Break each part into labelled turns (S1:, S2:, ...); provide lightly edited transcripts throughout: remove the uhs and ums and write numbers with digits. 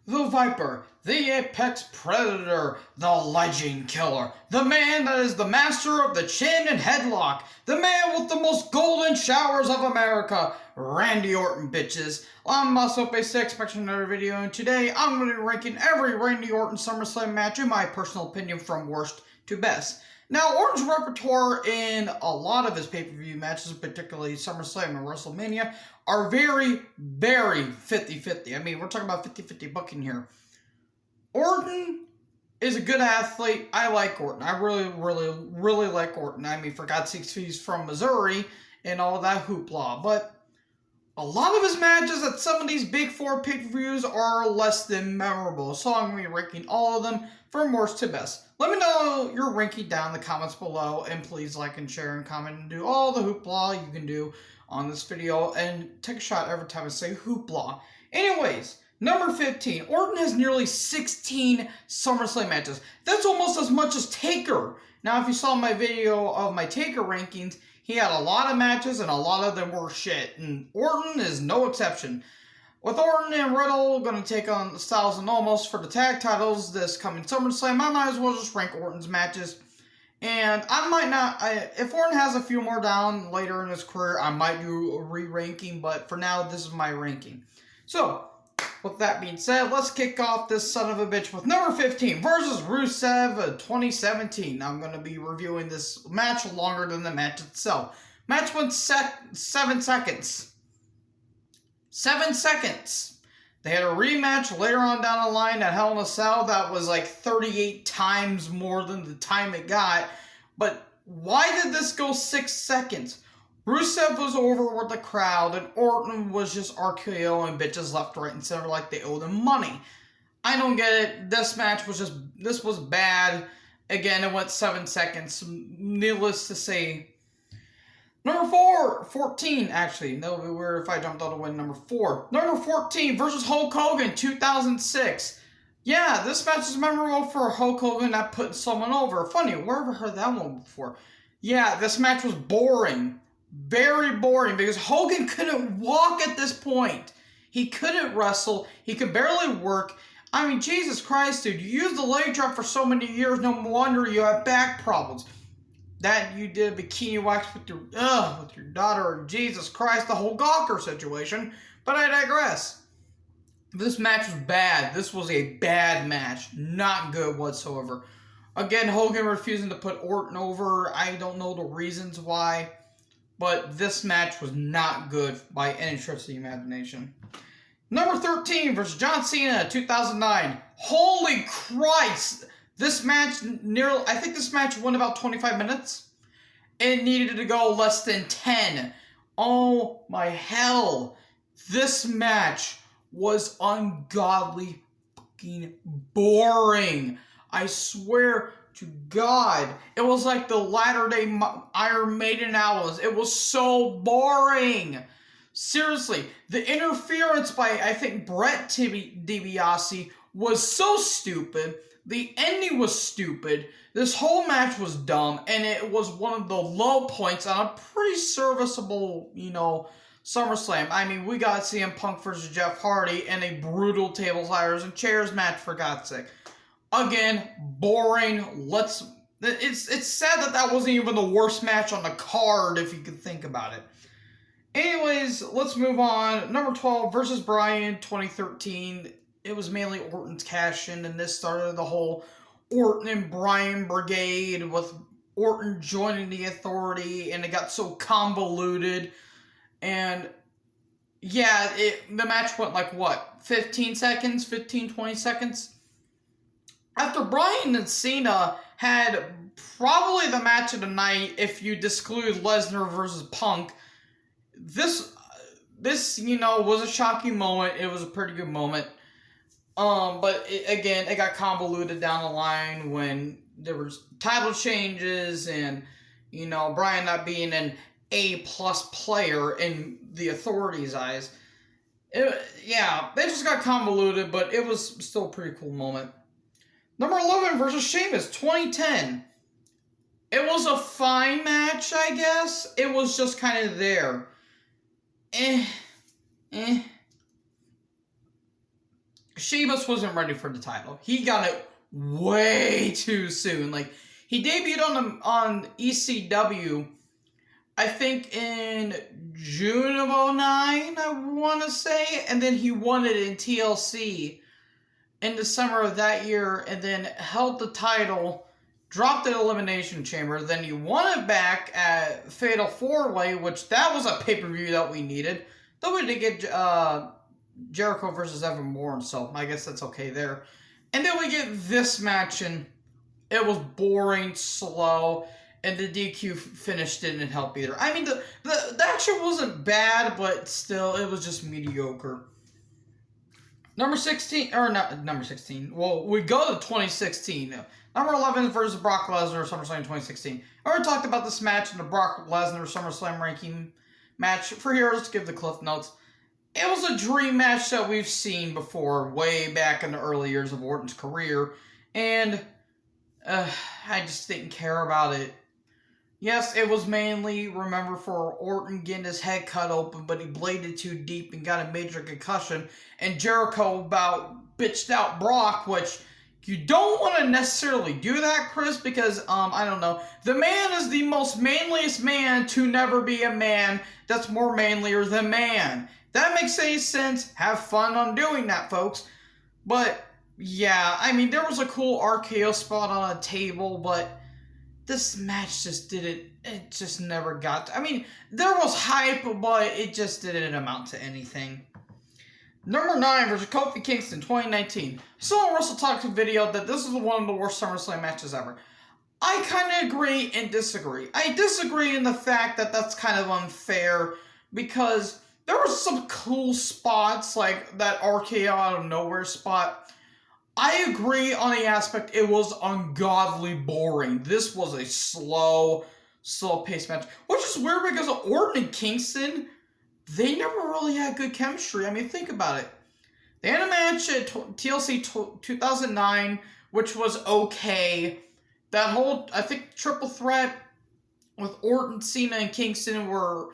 S1: the Viper, the apex predator, the legend killer, the man that is the master of the chin and headlock, the man with the most golden showers of America, Randy Orton, bitches. I'm Muscle6, expecting another video, and today I'm going to be ranking every Randy Orton SummerSlam match in my personal opinion from worst to best. Now, Orton's repertoire in a lot of his pay-per-view matches, particularly SummerSlam and WrestleMania, are very, very 50-50. I mean, we're talking about 50-50 booking here. Orton is a good athlete. I like Orton. I really like Orton. I mean, for God's sakes, he's from Missouri and all that hoopla. But a lot of his matches at some of these big four pay-per-views are less than memorable. So I'm going to be ranking all of them from worst to best. Let me know your ranking down in the comments below. And please like and share and comment and do all the hoopla you can do on this video. And take a shot every time I say hoopla. Anyways, number 15. Orton has nearly 16 SummerSlam matches. That's almost as much as Taker. Now, if you saw my video of my Taker rankings, he had a lot of matches, and a lot of them were shit. And Orton is no exception. With Orton and Riddle going to take on Styles and Omos for the tag titles this coming SummerSlam, I might as well just rank Orton's matches. And I might not, if Orton has a few more down later in his career, I might do a re-ranking. But for now, this is my ranking. So, with that being said, let's kick off this son of a bitch with number 15 versus Rusev 2017. I'm going to be reviewing this match longer than the match itself. Match went 7 seconds. 7 seconds. They had a rematch later on down the line at Hell in a Cell that was like 38 times more than the time it got. But why did this go 6 seconds? Rusev was over with the crowd, and Orton was just RKOing bitches left, right, and center like they owed him money. I don't get it. This match was just, this was bad. Again, it went 7 seconds. Needless to say. Number 14, actually. That would be weird if I jumped all the way to number 4. Number 14 versus Hulk Hogan, 2006. Yeah, this match is memorable for Hulk Hogan not putting someone over. Funny, where have I heard that one before? Yeah, this match was boring. Very boring, because Hogan couldn't walk at this point. He couldn't wrestle. He could barely work. I mean, Jesus Christ, dude. You used the leg drop for so many years. No wonder you have back problems. That you did a bikini wax with your daughter. Jesus Christ, the whole Gawker situation. But I digress. This match was bad. This was a bad match. Not good whatsoever. Again, Hogan refusing to put Orton over. I don't know the reasons why. But this match was not good by any stretch of the imagination. Number 13 versus John Cena, 2009. Holy Christ! This match I think this match went about 25 minutes. It needed to go less than 10. Oh my hell. This match was ungodly fucking boring. I swear to God, it was like the latter-day Iron Maiden albums. It was so boring. Seriously, the interference by, I think, Brett DiBiase was so stupid. The ending was stupid. This whole match was dumb, and it was one of the low points on a pretty serviceable, SummerSlam. I mean, we got CM Punk versus Jeff Hardy and a brutal tables, ladders, and chairs match, for God's sake. Again, boring. It's sad that wasn't even the worst match on the card, if you could think about it. Anyways, let's move on. Number 12 versus Bryan, 2013. It was mainly Orton's cash-in, and this started the whole Orton and Bryan brigade with Orton joining the Authority, and it got so convoluted. And yeah, the match went like what? 15 seconds? 15, 20 seconds? After Bryan and Cena had probably the match of the night, if you exclude Lesnar versus Punk, this was a shocking moment. It was a pretty good moment. But it got convoluted down the line when there was title changes and, Bryan not being an A-plus player in the Authority's eyes. They just got convoluted, but it was still a pretty cool moment. Number 11 versus Sheamus, 2010. It was a fine match, I guess. It was just kind of there. Sheamus wasn't ready for the title. He got it way too soon. Like, he debuted on ECW, I think in June of 09, I want to say, and then he won it in TLC in the summer of that year, and then held the title, dropped it at Elimination Chamber, then he won it back at Fatal 4-Way, which that was a pay-per-view that we needed. Though we did get Jericho versus Evan Bourne, so I guess that's okay there. And then we get this match, and it was boring, slow, and the DQ finish didn't help either. I mean, the action wasn't bad, but still, it was just mediocre. Number 16, or not number 16, well, we go to 2016. Number 11 versus Brock Lesnar, SummerSlam 2016. I already talked about this match in the Brock Lesnar SummerSlam ranking match. For here, let's give the cliff notes. It was a dream match that we've seen before, way back in the early years of Orton's career, and I just didn't care about it. Yes, it was mainly, remember, for Orton getting his head cut open, but he bladed too deep and got a major concussion, and Jericho about bitched out Brock, which you don't want to necessarily do that, Chris, because, I don't know, the man is the most manliest man to never be a man that's more manlier than man. That makes any sense. Have fun on doing that, folks. But, yeah, I mean, there was a cool RKO spot on a table, but this match just didn't, it just never got, I mean, there was hype, but it just didn't amount to anything. Number 9 versus Kofi Kingston, 2019. Saw a Russell Talks video that this is one of the worst SummerSlam matches ever. I kind of agree and disagree. I disagree in the fact that that's kind of unfair, because there were some cool spots, like that RKO out of nowhere spot. I agree on the aspect it was ungodly boring. This was a slow-paced match. Which is weird because Orton and Kingston, they never really had good chemistry. I mean, think about it. They had a match at TLC 2009, which was okay. That whole, I think, triple threat with Orton, Cena, and Kingston, where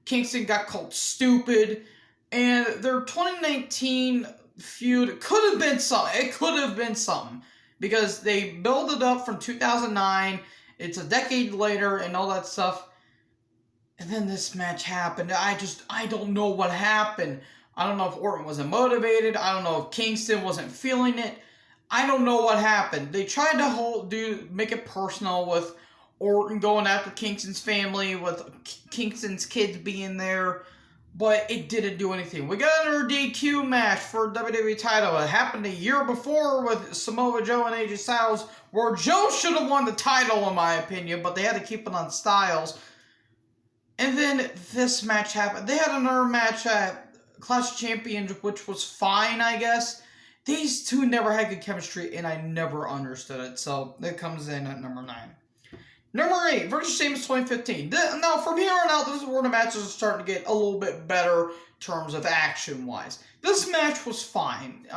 S1: Kingston got called stupid. And their 2019 feud could have been something. It could have been something, because they build it up from 2009. It's a decade later and all that stuff. And then this match happened. I don't know what happened. I don't know if Orton wasn't motivated. I don't know if Kingston wasn't feeling it. I don't know what happened. They tried to make it personal with Orton going after Kingston's family, with Kingston's kids being there, but it didn't do anything. We got another DQ match for WWE title. It happened a year before with Samoa Joe and AJ Styles, where Joe should have won the title, in my opinion, but they had to keep it on Styles. And then this match happened. They had another match at Clash of Champions, which was fine, I guess. These two never had good chemistry, and I never understood it. So it comes in at number 9. Number 8, versus Sheamus 2015. Now, from here on out, this is where the matches are starting to get a little bit better in terms of action-wise. This match was fine.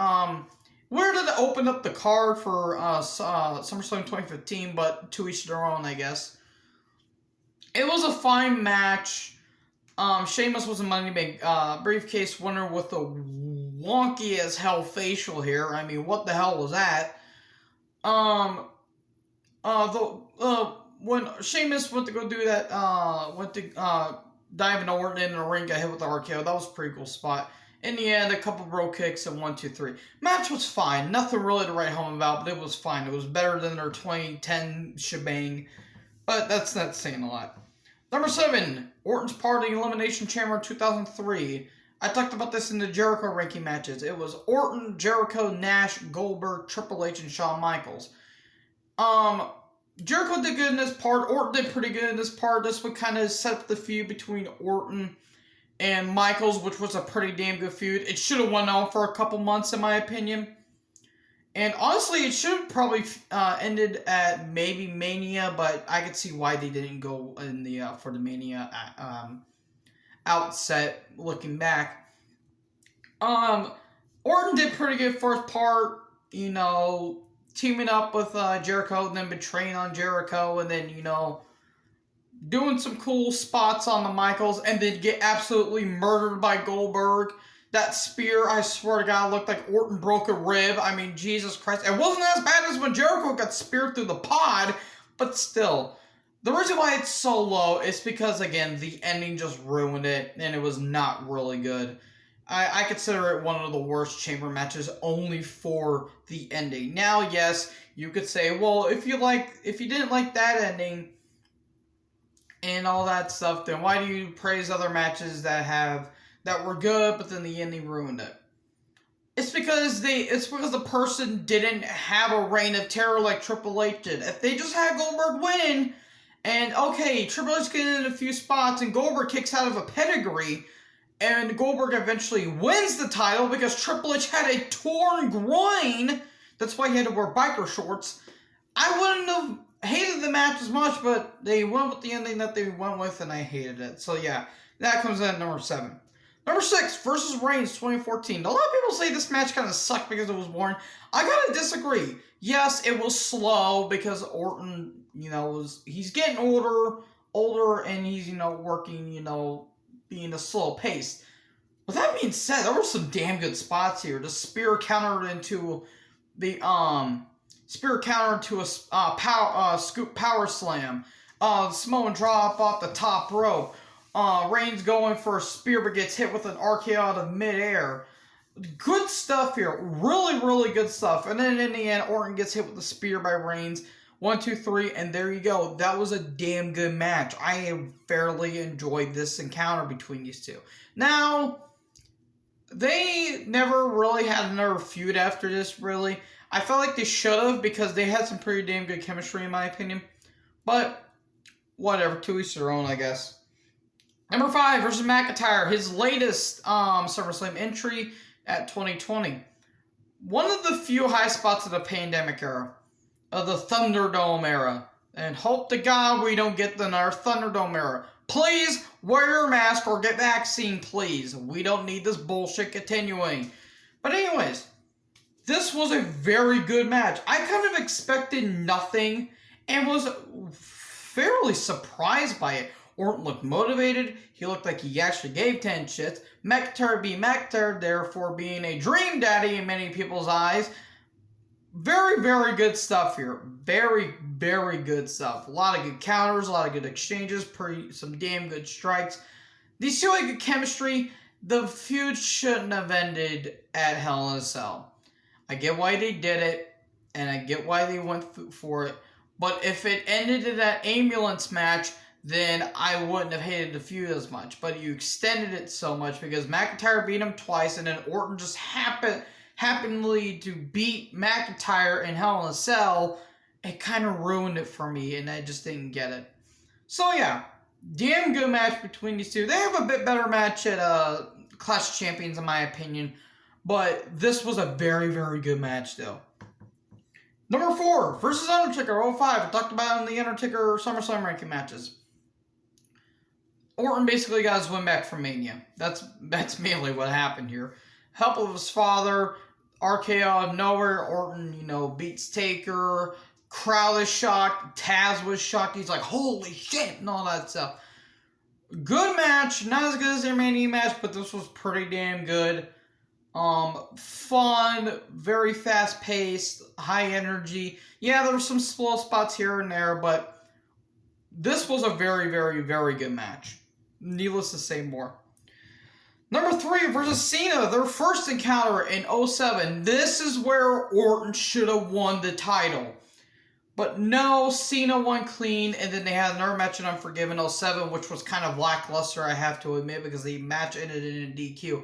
S1: Where did it open up the card for SummerSlam 2015, but to each their own, I guess. It was a fine match. Sheamus was a Money Bank briefcase winner with a wonky as hell facial hair. I mean, what the hell was that? When Sheamus went to go do that, dive into Orton in the ring, got hit with the RKO. That was a pretty cool spot. In the end, a couple bro kicks and 1, 2, 3. Match was fine. Nothing really to write home about, but it was fine. It was better than their 2010 shebang. But that's not saying a lot. Number 7, Orton's Party Elimination Chamber 2003. I talked about this in the Jericho ranking matches. It was Orton, Jericho, Nash, Goldberg, Triple H, and Shawn Michaels. Jericho did good in this part. Orton did pretty good in this part. This would kind of set up the feud between Orton and Michaels, which was a pretty damn good feud. It should have went on for a couple months, in my opinion. And honestly, it should have probably ended at maybe Mania, but I could see why they didn't go in the for the Mania outset. Looking back, Orton did pretty good first part. You know, teaming up with Jericho, and then betraying on Jericho, and then, you know, doing some cool spots on the Michaels, and then get absolutely murdered by Goldberg. That spear, I swear to God, looked like Orton broke a rib. I mean, Jesus Christ. It wasn't as bad as when Jericho got speared through the pod, but still. The reason why it's so low is because, again, the ending just ruined it, and it was not really good. I consider it one of the worst chamber matches only for the ending. Now, yes, you could say, well, if you didn't like that ending and all that stuff, then why do you praise other matches that were good, but then the ending ruined it? It's because the person didn't have a reign of terror like Triple H did. If they just had Goldberg winning, and okay, Triple H getting in a few spots, and Goldberg kicks out of a pedigree, and Goldberg eventually wins the title because Triple H had a torn groin. That's why he had to wear biker shorts. I wouldn't have hated the match as much, but they went with the ending that they went with, and I hated it. So yeah, that comes in at number 7. Number 6, versus Reigns 2014. A lot of people say this match kind of sucked because it was boring. I gotta disagree. Yes, it was slow because Orton, he's getting older, and he's, working, being a slow pace. With that being said, there were some damn good spots here. The spear countered into a scoop power slam. Samoan drop off the top rope. Reigns going for a spear but gets hit with an RKO out of midair. Good stuff here. Really, really good stuff. And then in the end, Orton gets hit with a spear by Reigns. 1, 2, 3, and there you go. That was a damn good match. I fairly enjoyed this encounter between these two. Now, they never really had another feud after this, really. I felt like they should have because they had some pretty damn good chemistry, in my opinion. But, whatever. To each their own, I guess. Number 5, versus McIntyre. His latest SummerSlam entry at 2020. One of the few high spots of the pandemic era. Of the Thunderdome era. And hope to God we don't get our Thunderdome era. Please wear your mask or get vaccine, please. We don't need this bullshit continuing. But anyways, this was a very good match. I kind of expected nothing and was fairly surprised by it. Orton looked motivated. He looked like he actually gave 10 shits. McIntyre being McIntyre, therefore being a dream daddy in many people's eyes. Very, very good stuff here. Very, very good stuff. A lot of good counters, a lot of good exchanges, some damn good strikes. These two had good chemistry. The feud shouldn't have ended at Hell in a Cell. I get why they did it, and I get why they went for it. But if it ended in that ambulance match, then I wouldn't have hated the feud as much. But you extended it so much because McIntyre beat him twice, and then Orton just happenly to beat McIntyre in Hell in a Cell. It kind of ruined it for me, and I just didn't get it. So yeah, damn good match between these two. They have a bit better match at Clash of Champions, in my opinion. But this was a very, very good match, though. Number 4, versus Undertaker 05. I talked about in the Undertaker SummerSlam ranking matches. Orton basically got his win back from Mania. That's mainly what happened here. Help of his father, RKO out of nowhere. Orton, beats Taker. Crowd is shocked. Taz was shocked. He's like, holy shit, and all that stuff. Good match. Not as good as their Mania match, but this was pretty damn good. Fun, very fast paced, high energy. Yeah, there were some slow spots here and there, but this was a very, very, very good match. Needless to say more. Number 3, versus Cena, their first encounter in 07. This is where Orton should have won the title. But no, Cena won clean, and then they had another match in Unforgiven 07, which was kind of lackluster, I have to admit, because the match ended in a DQ.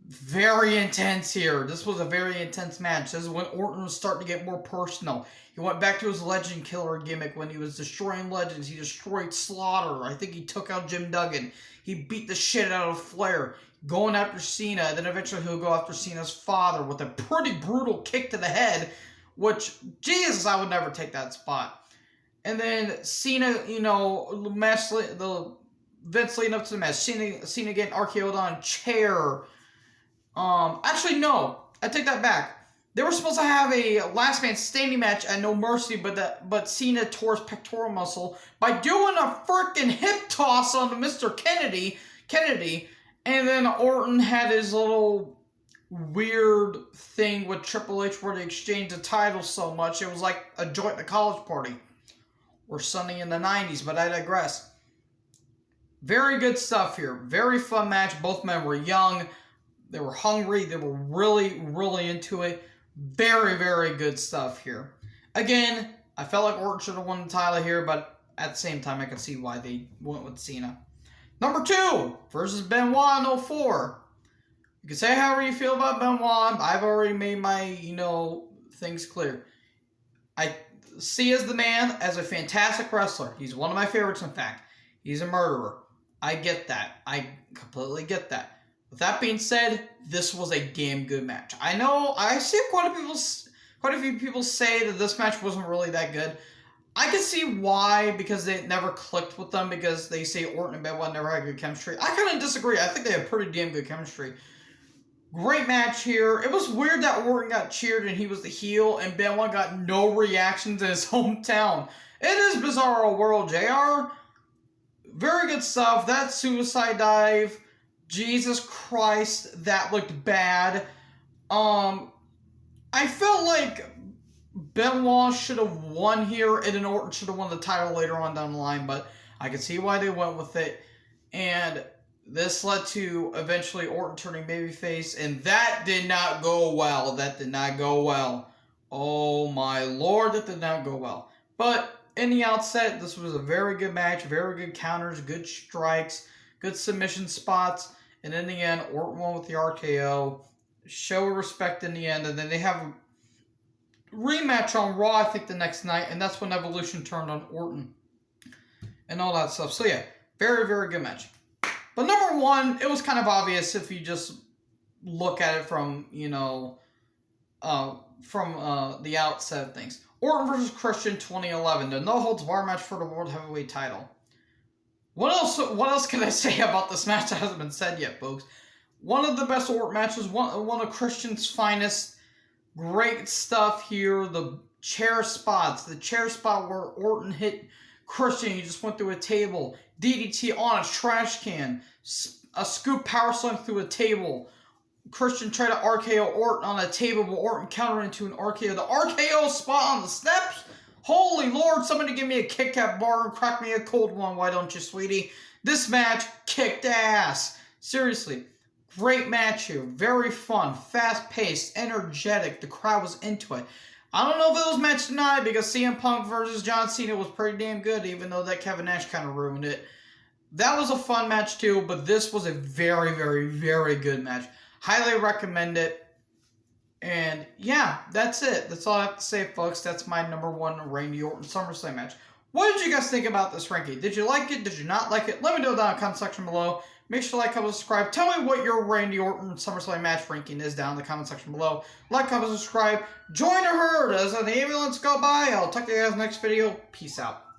S1: Very intense here. This was a very intense match. This is when Orton was starting to get more personal. He went back to his Legend Killer gimmick when he was destroying legends. He destroyed Slaughter. I think he took out Jim Duggan. He beat the shit out of Flair, going after Cena. And then eventually he'll go after Cena's father with a pretty brutal kick to the head, which, Jesus, I would never take that spot. And then Cena, the Vince leading up to the match. Cena getting RKO'd on a chair. Actually, no. I take that back. They were supposed to have a last man standing match at No Mercy, but Cena tore his pectoral muscle by doing a freaking hip toss on Mr. Kennedy, And then Orton had his little weird thing with Triple H where they exchanged the titles so much. It was like a joint at a college party. Or Sunday in the 90s, but I digress. Very good stuff here. Very fun match. Both men were young. They were hungry. They were really, really into it. Very, very good stuff here. Again, I felt like Orton should have won the title here, but at the same time, I can see why they went with Cena. Number 2 versus Benoit in 04. You can say however you feel about Benoit. I've already made my, things clear. I see as the man as a fantastic wrestler. He's one of my favorites, in fact. He's a murderer. I get that. I completely get that. With that being said, this was a damn good match. I know I see quite a few people say that this match wasn't really that good. I can see why, because they never clicked with them, because they say Orton and Benoit never had good chemistry. I kind of disagree. I think they have pretty damn good chemistry. Great match here. It was weird that Orton got cheered and he was the heel, and Benoit got no reactions in his hometown. It is Bizarro World, JR. Very good stuff. That suicide dive, Jesus Christ, that looked bad. I felt like Benoit should have won here, and then Orton should have won the title later on down the line, but I can see why they went with it. And this led to eventually Orton turning babyface, and that did not go well. That did not go well. Oh my lord, that did not go well. But in the outset, this was a very good match, very good counters, good strikes, good submission spots, and in the end, Orton won with the RKO. Show respect in the end, and then they have a rematch on Raw, I think, the next night, and that's when Evolution turned on Orton and all that stuff. So yeah, very, very good match. But number 1, it was kind of obvious if you just look at it from, the outset of things. Orton versus Christian 2011, the no-holds-barred match for the World Heavyweight title. What else can I say about this match that hasn't been said yet, folks? One of the best Orton matches, one of Christian's finest. Great stuff here. The chair spots. The chair spot where Orton hit Christian, he just went through a table. DDT on a trash can. A scoop power slam through a table. Christian tried to RKO Orton on a table, but Orton countered into an RKO. The RKO spot on the steps? Holy Lord, somebody give me a Kit Kat bar and crack me a cold one, why don't you, sweetie? This match kicked ass. Seriously. Great match here. Very fun. Fast-paced. Energetic. The crowd was into it. I don't know if it was match tonight because CM Punk versus John Cena was pretty damn good, even though that Kevin Nash kind of ruined it. That was a fun match too, but this was a very, very, very good match. Highly recommend it. And yeah, that's it. That's all I have to say, folks. That's my number 1 Randy Orton SummerSlam match. What did you guys think about this ranking? Did you like it? Did you not like it? Let me know down in the comment section below. Make sure to like, comment, subscribe. Tell me what your Randy Orton SummerSlam match ranking is down in the comment section below. Like, comment, subscribe. Join the herd as the ambulance go by. I'll talk to you guys next video. Peace out.